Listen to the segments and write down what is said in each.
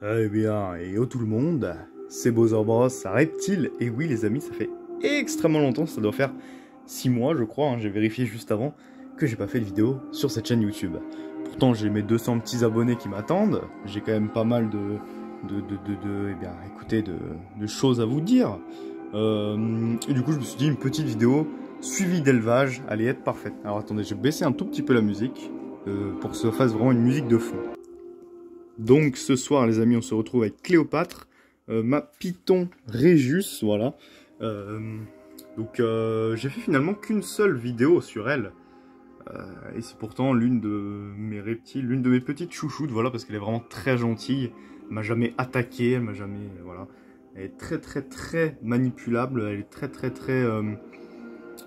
Eh bien, et oh tout le monde, c'est Bowser Bros, ça Reptile, et oui les amis, ça fait extrêmement longtemps, ça doit faire 6 mois je crois, hein, j'ai vérifié juste avant, que j'ai pas fait de vidéo sur cette chaîne YouTube. Pourtant j'ai mes 200 petits abonnés qui m'attendent, j'ai quand même pas mal eh bien, écoutez, de choses à vous dire. Et du coup je me suis dit une petite vidéo suivie d'élevage allait être parfaite. Alors attendez, je vais baisser un tout petit peu la musique, pour que ça fasse vraiment une musique de fond. Donc ce soir les amis on se retrouve avec Cléopâtre, ma python Régus, voilà. J'ai fait finalement qu'une seule vidéo sur elle. Et c'est pourtant l'une de mes reptiles, l'une de mes petites chouchoutes, voilà, parce qu'elle est vraiment très gentille. Elle m'a jamais attaqué, elle m'a jamais, voilà. Elle est très manipulable, elle est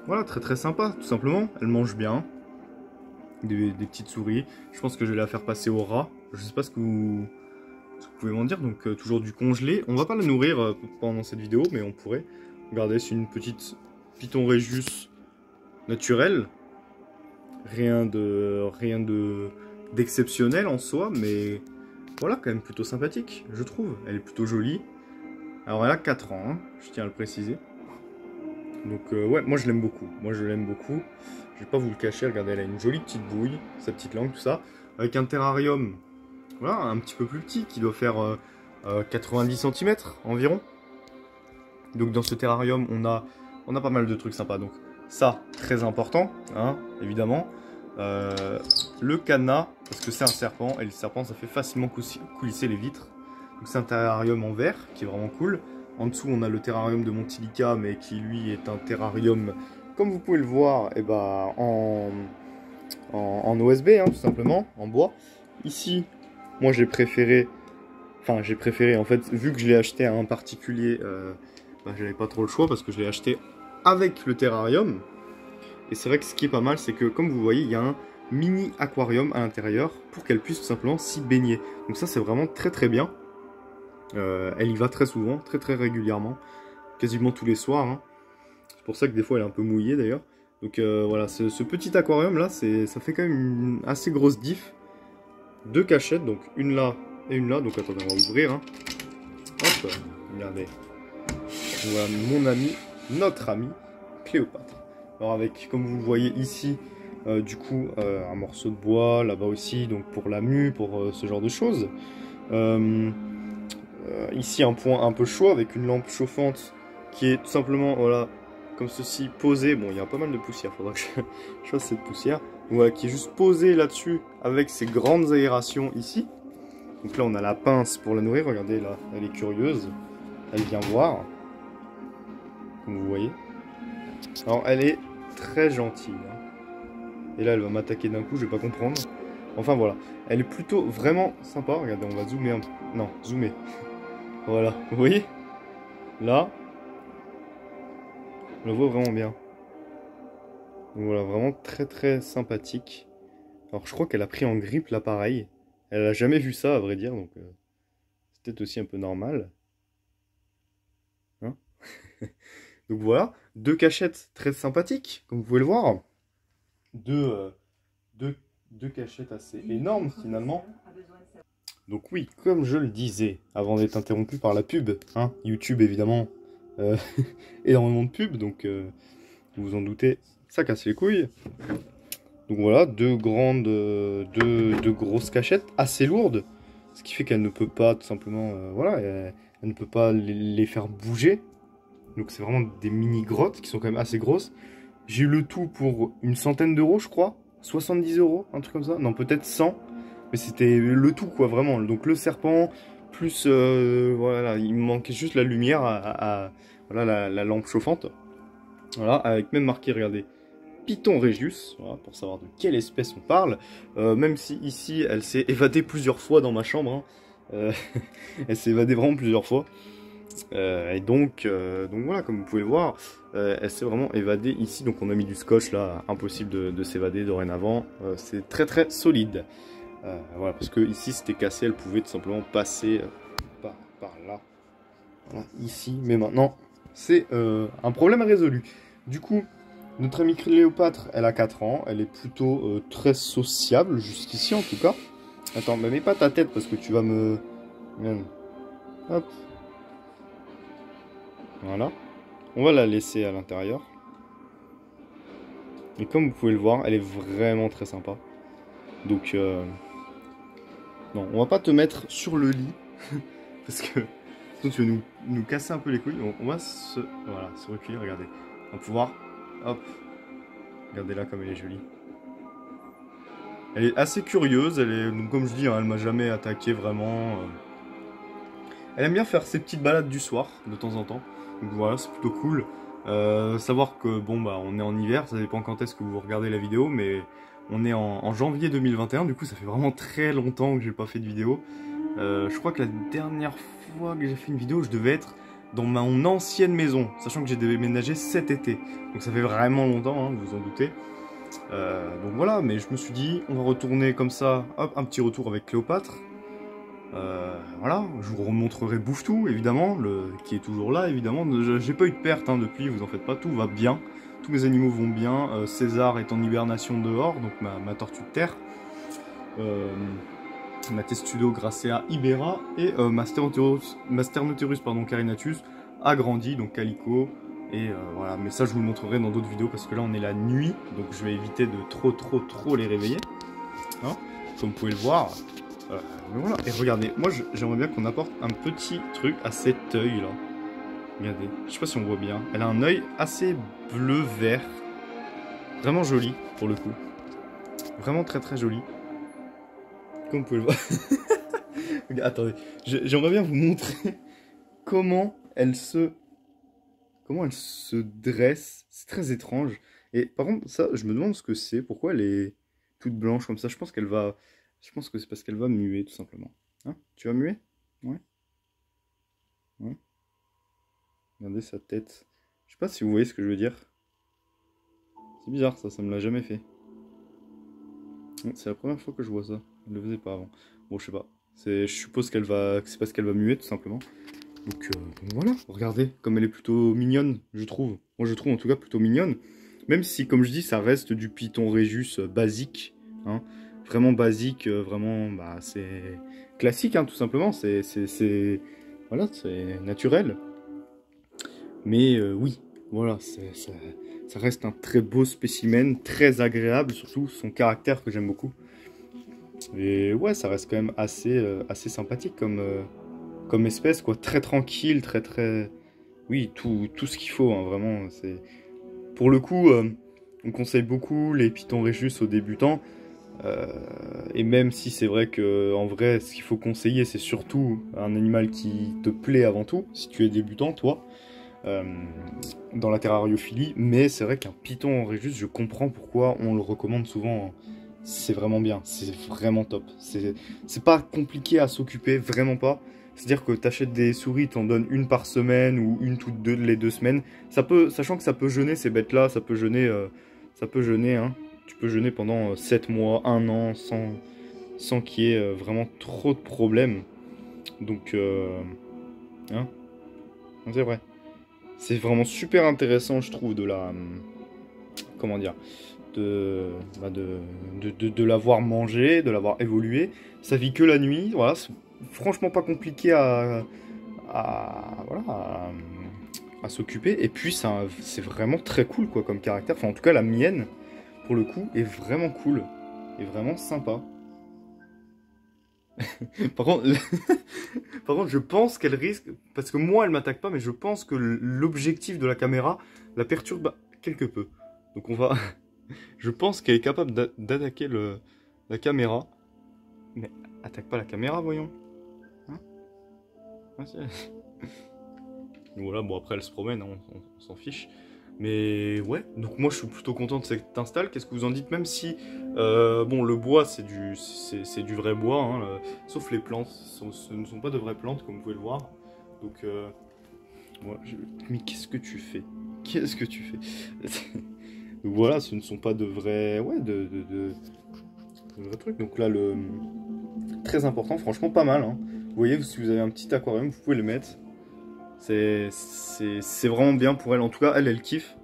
voilà, très sympa, tout simplement. Elle mange bien. Des petites souris. Je pense que je vais la faire passer au rat. Je sais pas ce que vous pouvez m'en dire. Donc toujours du congelé. On va pas la nourrir pendant cette vidéo, mais on pourrait. Regardez, c'est une petite python Régus naturelle. Rien d'exceptionnel en soi, mais voilà, quand même plutôt sympathique, je trouve. Elle est plutôt jolie. Alors elle a 4 ans, hein, je tiens à le préciser. Donc ouais, moi je l'aime beaucoup. Moi je l'aime beaucoup. Je vais pas vous le cacher, regardez, elle a une jolie petite bouille, sa petite langue, tout ça. Avec un terrarium, voilà, un petit peu plus petit, qui doit faire 90 cm environ. Donc dans ce terrarium, on a pas mal de trucs sympas. Donc ça, très important, hein, évidemment. Le cadenas, parce que c'est un serpent, et le serpent, ça fait facilement coulisser les vitres. Donc c'est un terrarium en verre, qui est vraiment cool. En dessous, on a le terrarium de Montilica, mais qui lui est un terrarium, comme vous pouvez le voir, et bah, en OSB, hein, tout simplement, en bois. Ici, moi j'ai préféré, en fait, vu que je l'ai acheté à un particulier, bah, j'avais pas trop le choix parce que je l'ai acheté avec le terrarium. Et c'est vrai que ce qui est pas mal, c'est que comme vous voyez, il y a un mini aquarium à l'intérieur pour qu'elle puisse tout simplement s'y baigner. Donc ça, c'est vraiment très bien. Elle y va très souvent, très régulièrement, quasiment tous les soirs, hein. C'est pour ça que des fois elle est un peu mouillée d'ailleurs. Donc voilà, ce petit aquarium là, ça fait quand même une assez grosse diff. 2 cachettes, donc une là et une là. Donc attendez, on va ouvrir, hein. Hop, regardez. Voilà mon ami, notre ami Cléopâtre. Alors avec, comme vous le voyez ici, du coup un morceau de bois, là-bas aussi, donc pour la mue, pour ce genre de choses. Ici un point un peu chaud avec une lampe chauffante qui est tout simplement, voilà, comme ceci, posée. Bon, il y a pas mal de poussière, faudra que je fasse cette poussière. Voilà, qui est juste posée là-dessus avec ses grandes aérations ici. Donc là on a la pince pour la nourrir, regardez là, elle est curieuse, elle vient voir, comme vous voyez. Alors elle est très gentille, hein. Et là elle va m'attaquer d'un coup, je vais pas comprendre. Enfin voilà, elle est plutôt vraiment sympa. Regardez, on va zoomer un peu. Non, zoomer. Voilà, vous voyez? Là, on le voit vraiment bien. Donc voilà, vraiment très sympathique. Alors je crois qu'elle a pris en grippe l'appareil. Elle a jamais vu ça à vrai dire, donc c'est peut-être aussi un peu normal. Hein. Donc voilà, 2 cachettes très sympathiques, comme vous pouvez le voir. Deux cachettes assez énormes finalement. Donc oui, comme je le disais, avant d'être interrompu par la pub, hein, YouTube évidemment, énormément de pubs, donc vous vous en doutez, ça casse les couilles. Donc voilà, 2 grosses cachettes assez lourdes, ce qui fait qu'elle ne peut pas tout simplement, voilà, elle ne peut pas les faire bouger. Donc c'est vraiment des mini grottes qui sont quand même assez grosses. J'ai eu le tout pour une centaine d'euros je crois, 70 euros, un truc comme ça, non peut-être 100. Mais c'était le tout, quoi, vraiment. Donc le serpent, plus, voilà, il me manquait juste la lumière, voilà, la lampe chauffante. Voilà, avec même marqué, regardez, Python Régius, voilà, pour savoir de quelle espèce on parle. Même si ici, elle s'est évadée plusieurs fois dans ma chambre, hein. Elle s'est évadée vraiment plusieurs fois. Donc voilà, comme vous pouvez le voir, elle s'est vraiment évadée ici. Donc on a mis du scotch là, impossible de s'évader dorénavant. C'est très solide. Voilà, parce que ici c'était cassé, elle pouvait tout simplement passer par là, voilà, ici, mais maintenant c'est un problème résolu. Du coup, notre amie Cléopâtre, elle a 4 ans, elle est plutôt très sociable, jusqu'ici en tout cas. Attends, mais mets pas ta tête parce que tu vas me Regarde. Hop. Voilà. On va la laisser à l'intérieur. Et comme vous pouvez le voir, elle est vraiment très sympa. Donc, non, on va pas te mettre sur le lit. Parce que sinon tu vas nous casser un peu les couilles. On va voilà, se reculer, regardez. On va pouvoir, hop, regardez là comme elle est jolie. Elle est assez curieuse, donc comme je dis, hein, elle m'a jamais attaqué vraiment. Elle aime bien faire ses petites balades du soir, de temps en temps. Donc voilà, c'est plutôt cool. Savoir que, bon, bah, on est en hiver, ça dépend quand est-ce que vous regardez la vidéo, mais on est en janvier 2021, du coup ça fait vraiment très longtemps que j'ai pas fait de vidéo. Je crois que la dernière fois que j'ai fait une vidéo, je devais être dans mon ancienne maison, sachant que j'ai déménagé cet été. Donc ça fait vraiment longtemps, hein, vous vous en doutez. Donc voilà, mais je me suis dit, on va retourner comme ça, hop, un petit retour avec Cléopâtre. Voilà, je vous remontrerai Bouffetou, évidemment, qui est toujours là, évidemment. J'ai pas eu de perte hein, depuis, vous en faites pas, tout va bien. Tous mes animaux vont bien. César est en hibernation dehors, donc ma tortue de terre. Ma Testudo gracea ibera et ma Sternothérus carinatus a grandi, donc Calico. Et voilà, mais ça je vous le montrerai dans d'autres vidéos parce que là on est la nuit, donc je vais éviter de trop les réveiller. Hein, comme vous pouvez le voir. Mais voilà, et regardez, moi j'aimerais bien qu'on apporte un petit truc à cet œil là. Regardez, je sais pas si on voit bien. Elle a un œil assez bleu-vert. Vraiment joli pour le coup. Vraiment très joli. Comme vous pouvez le voir. Attendez, j'aimerais bien vous montrer comment elle se dresse. C'est très étrange. Et par contre, ça, je me demande ce que c'est. Pourquoi elle est toute blanche comme ça? Je pense que c'est parce qu'elle va muer, tout simplement. Hein? Tu vas muer? Ouais. Ouais. Regardez sa tête. Je sais pas si vous voyez ce que je veux dire. C'est bizarre, ça me l'a jamais fait. C'est la première fois que je vois ça. Elle le faisait pas avant. Bon, je sais pas. Je suppose que c'est parce qu'elle va muer, tout simplement. Donc voilà, regardez comme elle est plutôt mignonne, je trouve. Moi je trouve en tout cas plutôt mignonne. Même si, comme je dis, ça reste du Python Régus basique. Hein. Vraiment basique, vraiment, bah, c'est classique, hein, tout simplement. Voilà, c'est naturel. Mais oui, voilà, ça reste un très beau spécimen, très agréable, surtout son caractère que j'aime beaucoup. Et ouais, ça reste quand même assez sympathique comme espèce, quoi. Très tranquille, oui, tout ce qu'il faut, hein, vraiment. Pour le coup, on conseille beaucoup les Python Régus aux débutants. Et même si c'est vrai que en vrai, ce qu'il faut conseiller, c'est surtout un animal qui te plaît avant tout, si tu es débutant, toi, dans la terrariophilie. Mais c'est vrai qu'un Python Régus, je comprends pourquoi on le recommande souvent. C'est vraiment bien, c'est vraiment top. C'est pas compliqué à s'occuper, vraiment pas. C'est-à-dire que tu achètes des souris, t'en donnes une par semaine ou une toutes les 2 semaines. Sachant que ça peut jeûner ces bêtes-là, ça peut jeûner, hein. Tu peux jeûner pendant 7 mois, 1 an, sans qu'il y ait vraiment trop de problèmes. Donc, hein, c'est vrai. C'est vraiment super intéressant, je trouve, comment dire, de l'avoir mangé, de l'avoir évolué. Ça vit que la nuit, voilà, c'est franchement pas compliqué à s'occuper. Et puis c'est vraiment très cool quoi comme caractère. Enfin en tout cas la mienne, pour le coup, est vraiment cool. Et vraiment sympa. Par contre, par contre, je pense qu'elle risque, parce que moi elle m'attaque pas, mais je pense que l'objectif de la caméra la perturbe quelque peu. Donc je pense qu'elle est capable d'attaquer la caméra. Mais attaque pas la caméra, voyons. Hein? Voilà, bon après elle se promène, hein, on s'en fiche. Mais ouais, donc moi je suis plutôt content de cette install. Qu'est-ce que vous en dites? Même si, bon, le bois c'est du vrai bois, hein, sauf les plantes, ce ne sont pas de vraies plantes comme vous pouvez le voir. Donc, mais qu'est-ce que tu fais? Qu'est-ce que tu fais? Donc voilà, ce ne sont pas de vrais, ouais, de vrais trucs. Donc là, très important, franchement pas mal. Hein. Vous voyez, si vous avez un petit aquarium, vous pouvez le mettre. C'est vraiment bien pour elle. En tout cas, elle kiffe.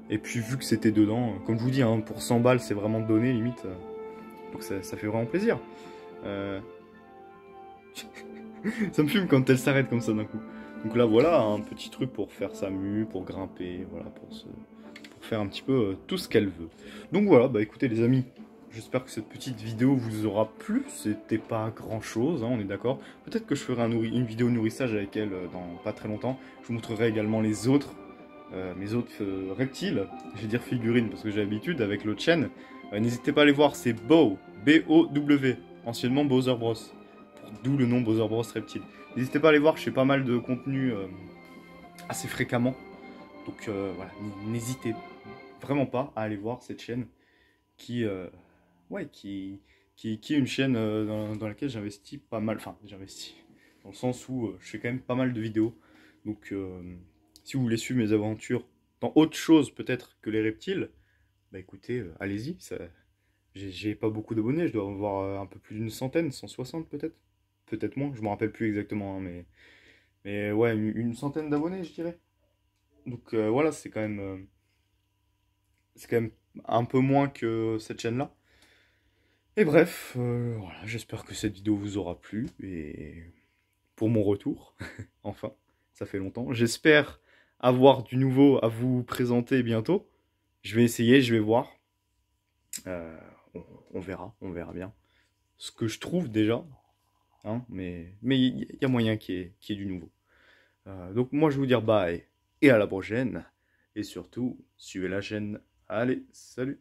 Et puis, vu que c'était dedans, comme je vous dis, hein, pour 100 balles, c'est vraiment donné, limite. Donc, ça fait vraiment plaisir. Ça me fume quand elle s'arrête comme ça d'un coup. Donc là, voilà, un petit truc pour faire sa mue, pour grimper, voilà, pour faire un petit peu tout ce qu'elle veut. Donc voilà, bah écoutez les amis, j'espère que cette petite vidéo vous aura plu. C'était pas grand chose, hein, on est d'accord. Peut-être que je ferai une vidéo nourrissage avec elle dans pas très longtemps. Je vous montrerai également les autres, mes autres reptiles. Je vais dire figurines parce que j'ai l'habitude avec l'autre chaîne. N'hésitez pas à les voir, c'est Bow, B-O-W, anciennement Bowser Bros. D'où le nom Bowser Bros Reptile. N'hésitez pas à aller voir, je fais pas mal de contenu assez fréquemment. Donc voilà, n'hésitez vraiment pas à aller voir cette chaîne qui, ouais, qui est une chaîne dans laquelle j'investis pas mal. Enfin, j'investis dans le sens où je fais quand même pas mal de vidéos. Donc si vous voulez suivre mes aventures dans autre chose peut-être que les reptiles, bah écoutez, allez-y. J'ai pas beaucoup d'abonnés, je dois avoir un peu plus d'une centaine, 160 peut-être. Peut-être moins, je me rappelle plus exactement, hein, mais ouais, une centaine d'abonnés, je dirais. Donc voilà, c'est quand même un peu moins que cette chaîne-là. Et bref, voilà, j'espère que cette vidéo vous aura plu, et pour mon retour, enfin, ça fait longtemps. J'espère avoir du nouveau à vous présenter bientôt. Je vais essayer, je vais voir. Euh, on verra bien. Ce que je trouve déjà, hein, mais il y a moyen qu'il y ait du nouveau. Donc moi je vais vous dire bye et à la prochaine. Et surtout, suivez la chaîne. Allez, salut!